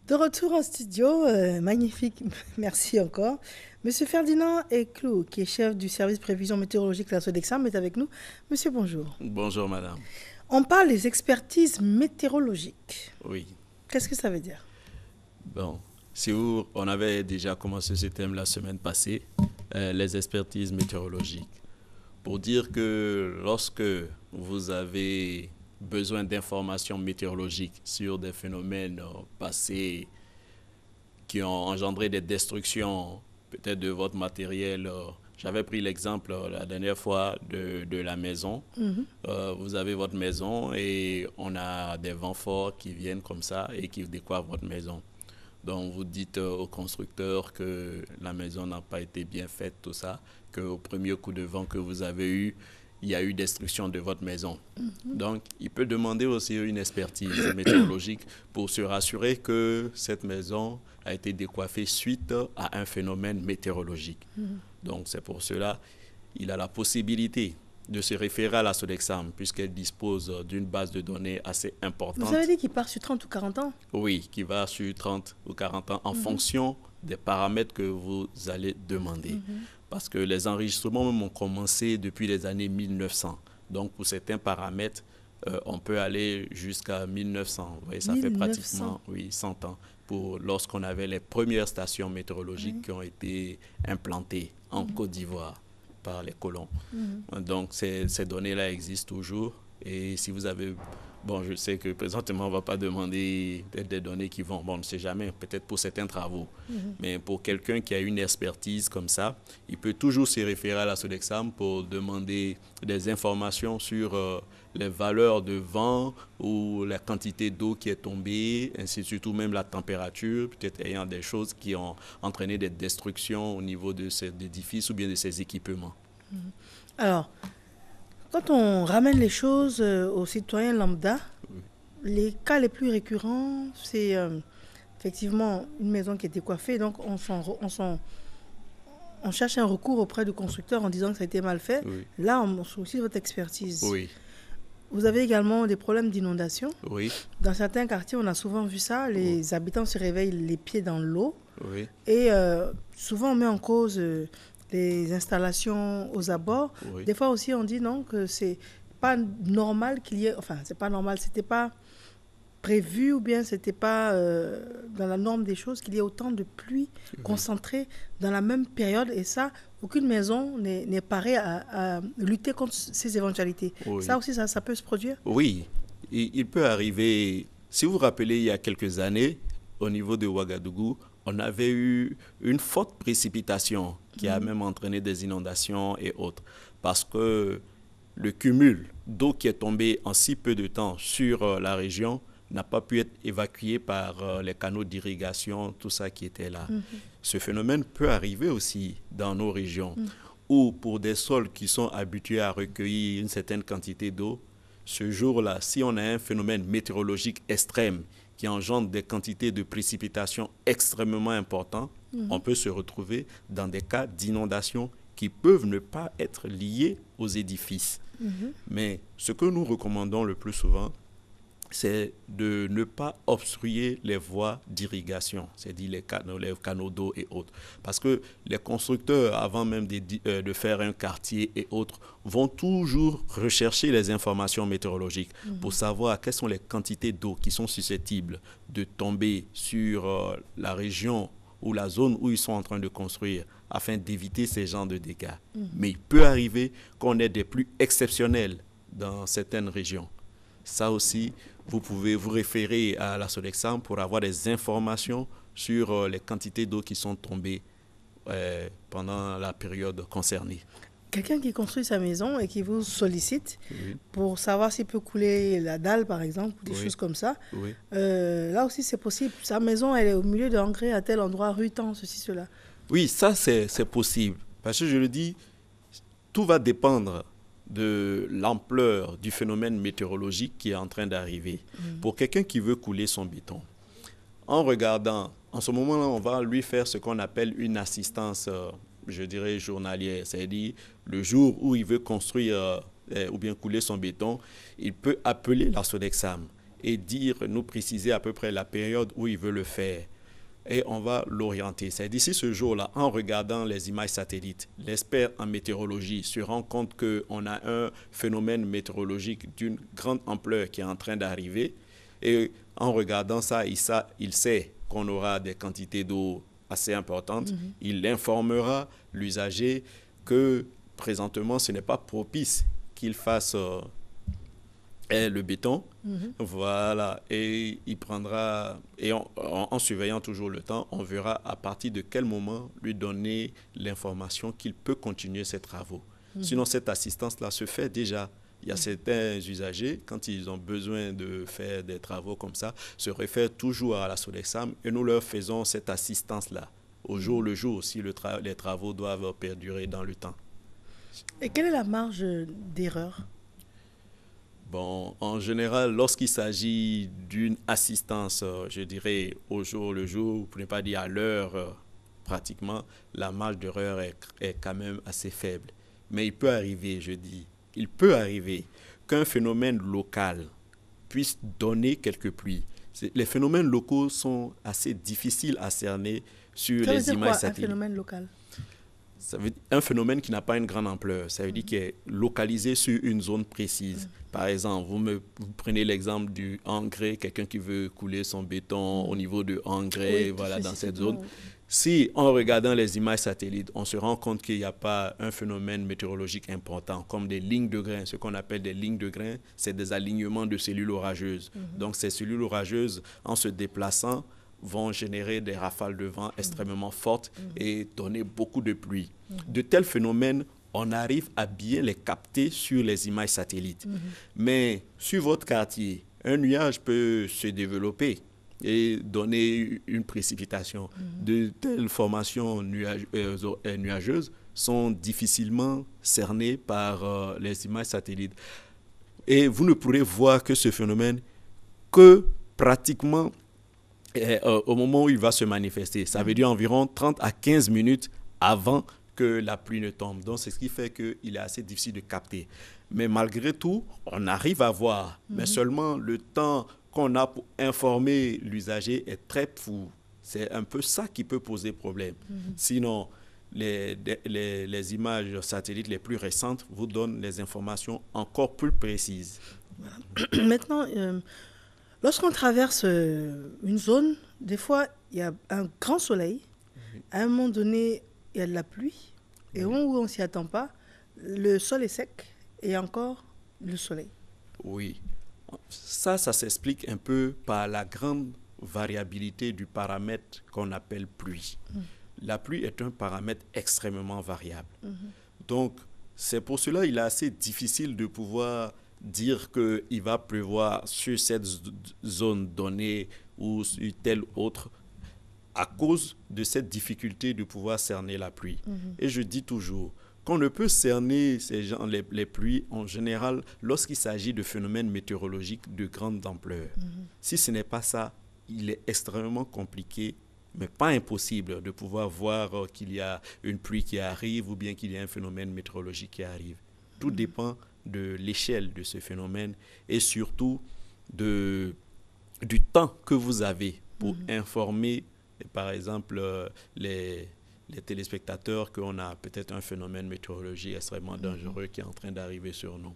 De retour en studio, magnifique, merci encore. Monsieur Ferdinand Eclou, qui est chef du service prévision météorologique de la Sodexam, est avec nous. Monsieur, bonjour. Bonjour madame. On parle des expertises météorologiques. Oui. Qu'est-ce que ça veut dire? Bon, si vous, on avait déjà commencé ce thème la semaine passée, les expertises météorologiques. Pour dire que lorsque vous avez besoin d'informations météorologiques sur des phénomènes passés qui ont engendré des destructions peut-être de votre matériel. J'avais pris l'exemple la dernière fois de la maison. Vous avez votre maison et on a des vents forts qui viennent comme ça et qui décoivrent votre maison. Donc vous dites au constructeur que la maison n'a pas été bien faite, tout ça, qu'au premier coup de vent que vous avez eu, il y a eu destruction de votre maison. Donc, il peut demander aussi une expertise météorologique pour se rassurer que cette maison a été décoiffée suite à un phénomène météorologique. Donc, c'est pour cela il a la possibilité de se référer à la Sodexam puisqu'elle dispose d'une base de données assez importante. Vous avez dit qu'il part sur 30 ou 40 ans? Oui, qui va sur 30 ou 40 ans en fonction des paramètres que vous allez demander. Parce que les enregistrements même ont commencé depuis les années 1900. Donc, pour certains paramètres, on peut aller jusqu'à 1900. Vous voyez, ça 1900. fait pratiquement 100 ans pour lorsqu'on avait les premières stations météorologiques qui ont été implantées en Côte d'Ivoire par les colons. Donc, ces données-là existent toujours. Et si vous avez... Bon, je sais que présentement, on ne va pas demander des données qui vont... Bon, on ne sait jamais, peut-être pour certains travaux. Mais pour quelqu'un qui a une expertise comme ça, il peut toujours se référer à la Sodexam pour demander des informations sur les valeurs de vent ou la quantité d'eau qui est tombée, ainsi surtout même la température, peut-être ayant des choses qui ont entraîné des destructions au niveau de ces édifices ou bien de ces équipements. Alors, quand on ramène les choses aux citoyens lambda, les cas les plus récurrents, c'est effectivement une maison qui est décoiffée, donc on cherche un recours auprès du constructeur en disant que ça a été mal fait. Oui. Là, on sollicite votre expertise. Oui, Vous avez également des problèmes d'inondation. oui, Dans certains quartiers, on a souvent vu ça. Les habitants se réveillent les pieds dans l'eau. oui, Et souvent, on met en cause les installations aux abords. oui. Des fois aussi, on dit non, que c'est pas normal qu'il y ait... Enfin, c'est pas normal, c'était pas prévu ou bien c'était pas dans la norme des choses qu'il y ait autant de pluie concentrée dans la même période. Et ça, aucune maison n'est parée à lutter contre ces éventualités. Oui. Ça aussi, ça peut se produire. Oui, il peut arriver. Si vous vous rappelez, il y a quelques années, au niveau de Ouagadougou, on avait eu une forte précipitation qui a même entraîné des inondations et autres. Parce que le cumul d'eau qui est tombé en si peu de temps sur la région n'a pas pu être évacué par les canaux d'irrigation, tout ça qui était là. Ce phénomène peut arriver aussi dans nos régions, où pour des sols qui sont habitués à recueillir une certaine quantité d'eau, ce jour-là, si on a un phénomène météorologique extrême qui engendre des quantités de précipitations extrêmement importantes, on peut se retrouver dans des cas d'inondation qui peuvent ne pas être liés aux édifices. Mais ce que nous recommandons le plus souvent, c'est de ne pas obstruer les voies d'irrigation, c'est-à-dire les canaux d'eau et autres. Parce que les constructeurs, avant même de faire un quartier et autres, vont toujours rechercher les informations météorologiques pour savoir quelles sont les quantités d'eau qui sont susceptibles de tomber sur la région ou la zone où ils sont en train de construire afin d'éviter ces genres de dégâts. Mais il peut arriver qu'on ait des pluies exceptionnelles dans certaines régions. Ça aussi, vous pouvez vous référer à la Sodexam pour avoir des informations sur les quantités d'eau qui sont tombées pendant la période concernée. Quelqu'un qui construit sa maison et qui vous sollicite pour savoir s'il peut couler la dalle, par exemple, ou des choses comme ça. Là aussi, c'est possible. Sa maison, elle est au milieu de l'engrais à tel endroit, rue tant, ceci, cela. Oui, ça, c'est possible. Parce que je le dis, tout va dépendre de l'ampleur du phénomène météorologique qui est en train d'arriver. Pour quelqu'un qui veut couler son béton, en regardant, en ce moment-là, on va lui faire ce qu'on appelle une assistance, je dirais, journalière. C'est-à-dire, le jour où il veut construire ou bien couler son béton, il peut appeler la Sodexam et nous préciser à peu près la période où il veut le faire. Et on va l'orienter. C'est d'ici ce jour-là, en regardant les images satellites, l'expert en météorologie se rend compte qu'on a un phénomène météorologique d'une grande ampleur qui est en train d'arriver. Et en regardant ça, il sait qu'on aura des quantités d'eau assez importantes. Il informera l'usager que présentement, ce n'est pas propice qu'il fasse le béton. Voilà. Et il prendra, et en surveillant toujours le temps, on verra à partir de quel moment lui donner l'information qu'il peut continuer ses travaux. Sinon, cette assistance-là se fait déjà. Il y a certains usagers, quand ils ont besoin de faire des travaux comme ça, se réfèrent toujours à la Sodexam et nous leur faisons cette assistance-là au jour le jour si les travaux doivent perdurer dans le temps. Et quelle est la marge d'erreur? Bon, en général, lorsqu'il s'agit d'une assistance, je dirais au jour le jour, pour ne pas dire à l'heure, pratiquement, la marge d'erreur est quand même assez faible. Mais il peut arriver, il peut arriver qu'un phénomène local puisse donner quelques pluies. Les phénomènes locaux sont assez difficiles à cerner sur les images satellites. Un phénomène local? Ça veut dire un phénomène qui n'a pas une grande ampleur. Ça veut dire qu'il est localisé sur une zone précise. Par exemple, vous prenez l'exemple du engrais, quelqu'un qui veut couler son béton au niveau de engrais, voilà, dans cette zone. Si, en regardant les images satellites, on se rend compte qu'il n'y a pas un phénomène météorologique important, comme des lignes de grains, ce qu'on appelle des lignes de grains, c'est des alignements de cellules orageuses. Donc, ces cellules orageuses, en se déplaçant, vont générer des rafales de vent extrêmement fortes et donner beaucoup de pluie. De tels phénomènes, on arrive à bien les capter sur les images satellites. Mais sur votre quartier, un nuage peut se développer et donner une précipitation. De telles formations nuageuses sont difficilement cernées par les images satellites. Et vous ne pourrez voir que ce phénomène que pratiquement au moment où il va se manifester. Ça veut dire environ 30 à 15 minutes avant que la pluie ne tombe. Donc, c'est ce qui fait qu'il est assez difficile de capter. Mais malgré tout, on arrive à voir. Mais seulement le temps qu'on a pour informer l'usager est très fou. C'est un peu ça qui peut poser problème. Sinon, les images satellites les plus récentes vous donnent les informations encore plus précises. Voilà. Maintenant, lorsqu'on traverse une zone, des fois, il y a un grand soleil. À un moment donné, il y a de la pluie. Et au moment où on ne s'y attend pas, le sol est sec et encore le soleil. Oui. Ça s'explique un peu par la grande variabilité du paramètre qu'on appelle pluie. La pluie est un paramètre extrêmement variable. Donc, c'est pour cela qu'il est assez difficile de pouvoir dire qu'il va pleuvoir sur cette zone donnée ou sur telle autre à cause de cette difficulté de pouvoir cerner la pluie. Et je dis toujours qu'on ne peut cerner les pluies en général lorsqu'il s'agit de phénomènes météorologiques de grande ampleur. Si ce n'est pas ça, il est extrêmement compliqué, mais pas impossible, de pouvoir voir qu'il y a une pluie qui arrive ou bien qu'il y a un phénomène météorologique qui arrive. Tout dépend de l'échelle de ce phénomène et surtout du temps que vous avez pour informer, par exemple, les téléspectateurs qu'on a peut-être un phénomène météorologique extrêmement dangereux qui est en train d'arriver sur nous.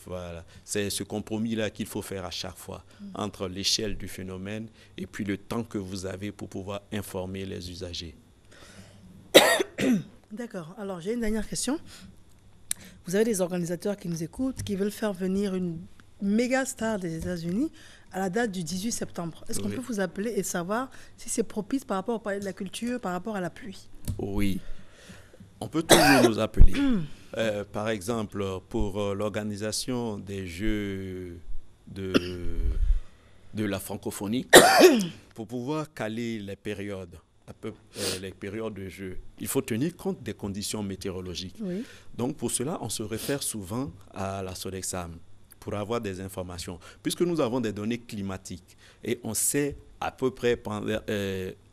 Voilà. C'est ce compromis-là qu'il faut faire à chaque fois entre l'échelle du phénomène et puis le temps que vous avez pour pouvoir informer les usagers. D'accord. Alors, j'ai une dernière question. Vous avez des organisateurs qui nous écoutent, qui veulent faire venir une méga star des États-Unis à la date du 18 septembre. Est-ce qu'on peut vous appeler et savoir si c'est propice par rapport au palais de la culture, par rapport à la pluie? Oui. On peut toujours nous appeler. Par exemple, pour l'organisation des Jeux de la francophonie, pour pouvoir caler les périodes, les périodes de jeu, il faut tenir compte des conditions météorologiques. Oui. Donc, pour cela, on se réfère souvent à la Sodexam pour avoir des informations, puisque nous avons des données climatiques et on sait à peu près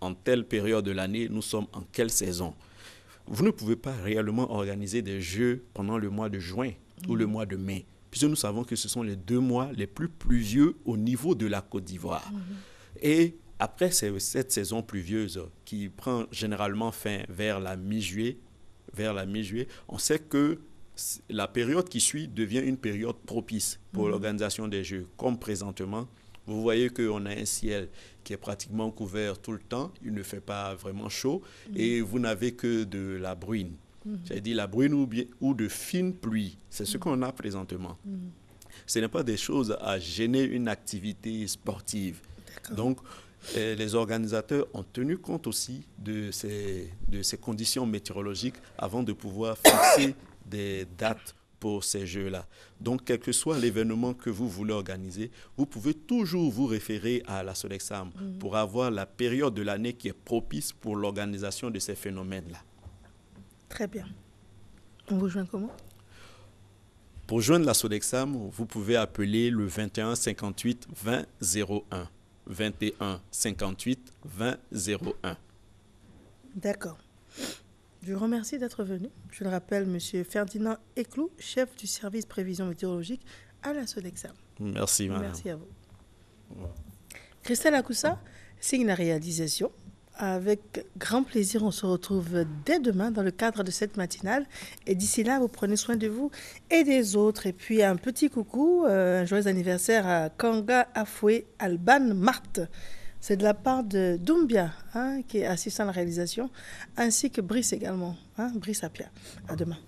en telle période de l'année, nous sommes en quelle saison. Vous ne pouvez pas réellement organiser des jeux pendant le mois de juin ou le mois de mai, puisque nous savons que ce sont les 2 mois les plus pluvieux au niveau de la Côte d'Ivoire. Et après cette saison pluvieuse qui prend généralement fin vers la mi-juillet, on sait que la période qui suit devient une période propice pour l'organisation des Jeux. Comme présentement, vous voyez qu'on a un ciel qui est pratiquement couvert tout le temps, il ne fait pas vraiment chaud et vous n'avez que de la bruine. C'est-à-dire la bruine ou de fines pluies. C'est ce qu'on a présentement. Ce n'est pas des choses à gêner une activité sportive. Donc, les organisateurs ont tenu compte aussi de ces conditions météorologiques avant de pouvoir fixer des dates pour ces Jeux-là. Donc, quel que soit l'événement que vous voulez organiser, vous pouvez toujours vous référer à la SODECSAM pour avoir la période de l'année qui est propice pour l'organisation de ces phénomènes-là. Très bien. On vous joint comment? Pour joindre la SODECSAM, vous pouvez appeler le 21 58 20 01. 21 58 20 01. D'accord. Je vous remercie d'être venu. Je le rappelle, M. Ferdinand Eclou, chef du service prévision météorologique à la SODECSAM. Merci, madame. Merci à vous. Ouais. Christelle Akoussa signe la réalisation. Avec grand plaisir, on se retrouve dès demain dans le cadre de cette matinale. Et d'ici là, vous prenez soin de vous et des autres. Et puis, un petit coucou, un joyeux anniversaire à Kanga Afoué Alban Marthe. C'est de la part de Doumbia, qui est assistant à la réalisation, ainsi que Brice également, Brice Apia. À demain.